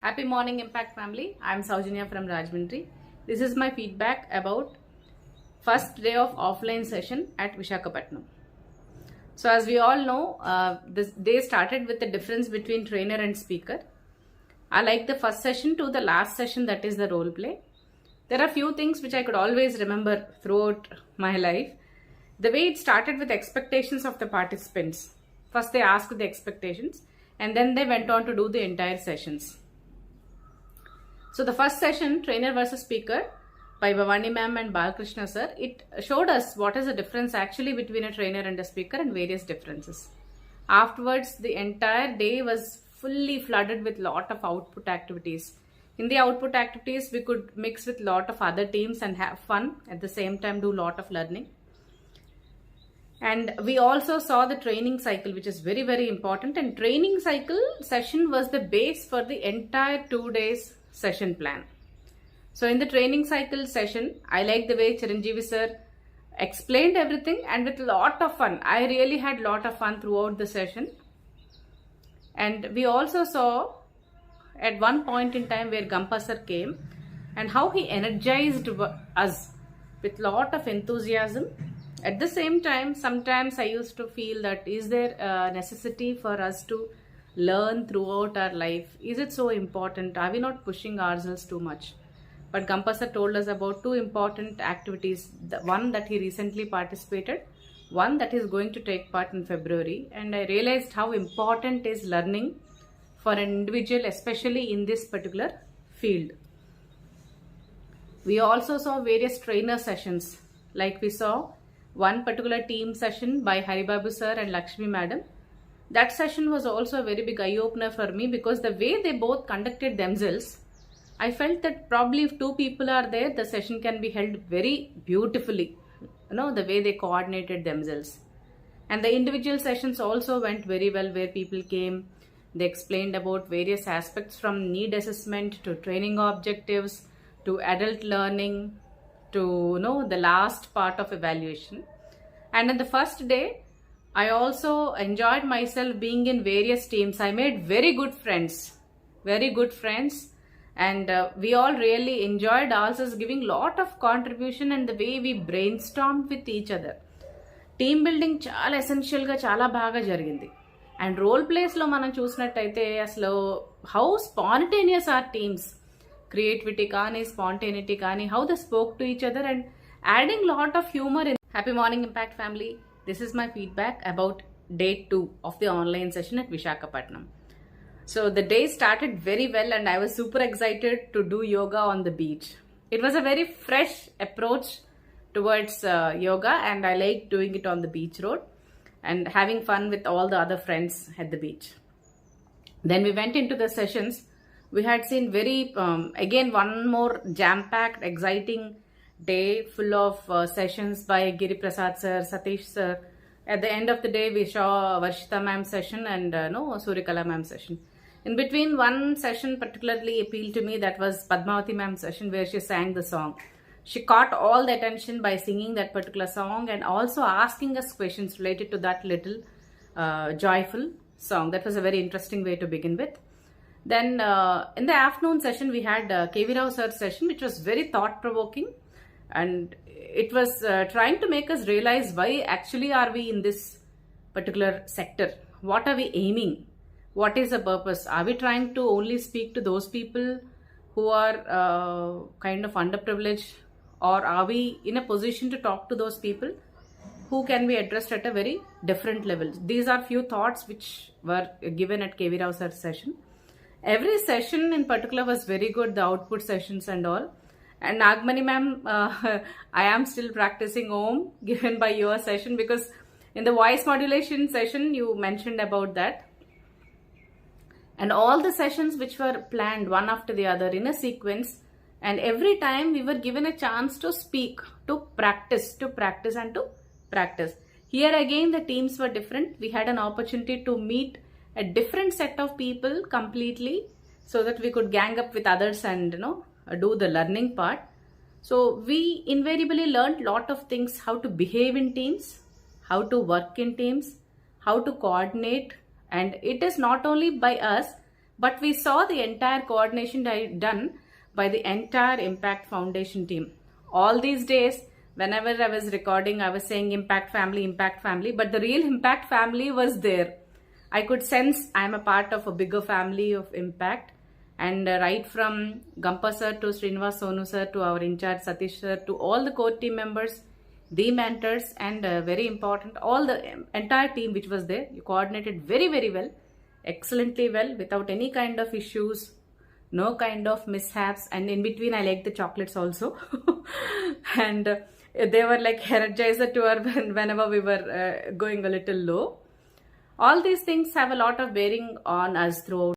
Happy morning, Impact family. I'm Saujanya from Rajmundry. This is my feedback about first day of offline session at Visakhapatnam. So as we all know, this day started with the difference between trainer and speaker. I like the first session to the last session, that is the role play. There are few things which I could always remember throughout my life. The way it started with expectations of the participants. First they asked the expectations and then they went on to do the entire sessions. So the first session, trainer versus speaker, by Bhavani ma'am and Balakrishna sir, it showed us what is the difference actually between a trainer and a speaker and various differences. Afterwards, the entire day was fully flooded with lot of output activities. In the output activities, we could mix with lot of other teams and have fun, at the same time do lot of learning. And we also saw the training cycle, which is very, very important. And training cycle session was the base for the entire 2 days session plan. So in the training cycle session, I like the way Chiranjeevi sir explained everything and with lot of fun. I really had lot of fun throughout the session. And we also saw at one point in time where Gampa sir came and how he energized us with lot of enthusiasm. At the same time, sometimes I used to feel that is there a necessity for us to learn throughout our life? Is it so important? Are we not pushing ourselves too much? But Gampa sir told us about two important activities. The one that he recently participated, one that is going to take part in February. And I realized how important is learning for an individual, especially in this particular field. We also saw various trainer sessions. Like we saw one particular team session by Haribabu sir and Lakshmi madam. That session was also a very big eye-opener for me because the way they both conducted themselves, I felt that probably if two people are there, the session can be held very beautifully. The way they coordinated themselves. And the individual sessions also went very well, where people came, they explained about various aspects from need assessment to training objectives to adult learning to the last part of evaluation. And on the first day, I also enjoyed myself being in various teams. I made very good friends, and we all really enjoyed ourselves giving lot of contribution and the way we brainstormed with each other. Team building చాలా essential గా చాలా బాగా జరిగింది. And role plays లో మనం చూసినట్టయితే అసలు how spontaneous are teams, creativity కానీ spontaneity కానీ, how they spoke to each other and adding lot of humor in. Happy morning, Impact family. This is my feedback about day 2 of the online session at Visakhapatnam. So the day started very well and I was super excited to do yoga on the beach. It was a very fresh approach towards yoga and I liked doing it on the beach road and having fun with all the other friends at the beach. Then we went into the sessions. We had seen very, again one more jam-packed, exciting day full of sessions by Giri Prasad sir, Satish sir. At the end of the day, we saw Varshita ma'am session and Surikala ma'am session. In between, one session particularly appealed to me, that was Padmavati ma'am session, where she sang the song. She caught all the attention by singing that particular song and also asking us questions related to that little joyful song. That was a very interesting way to begin with. Then in the afternoon session, we had KV Rao sir's session, which was very thought-provoking. And it was trying to make us realize why actually are we in this particular sector. What are we aiming? What is the purpose? Are we trying to only speak to those people who are kind of underprivileged, or are we in a position to talk to those people who can be addressed at a very different level? These are few thoughts which were given at KV Rao sir's session. Every session in particular was very good, the output sessions and all. And Nagmani ma'am, I am still practicing Om given by your session, because in the voice modulation session you mentioned about that. And all the sessions which were planned one after the other in a sequence, and every time we were given a chance to speak, to practice and to practice. Here again the teams were different. We had an opportunity to meet a different set of people completely so that we could gang up with others and do the learning part. So we invariably learned lot of things, how to behave in teams, how to work in teams, how to coordinate, and it is not only by us, But we saw the entire coordination done by the entire Impact Foundation team. All these days, whenever I was recording, I was saying Impact Family, but the real Impact Family was there. I could sense I'm a part of a bigger family of Impact. And right from Gampa sir to Srinivas Sonu sir to our in charge Satish sir to all the core team members, the mentors, and very important, all the entire team which was there, you coordinated very, very well, excellently well, without any kind of issues, no kind of mishaps. And in between, I like the chocolates also. And they were like energizer to our whenever we were going a little low. All these things have a lot of bearing on us throughout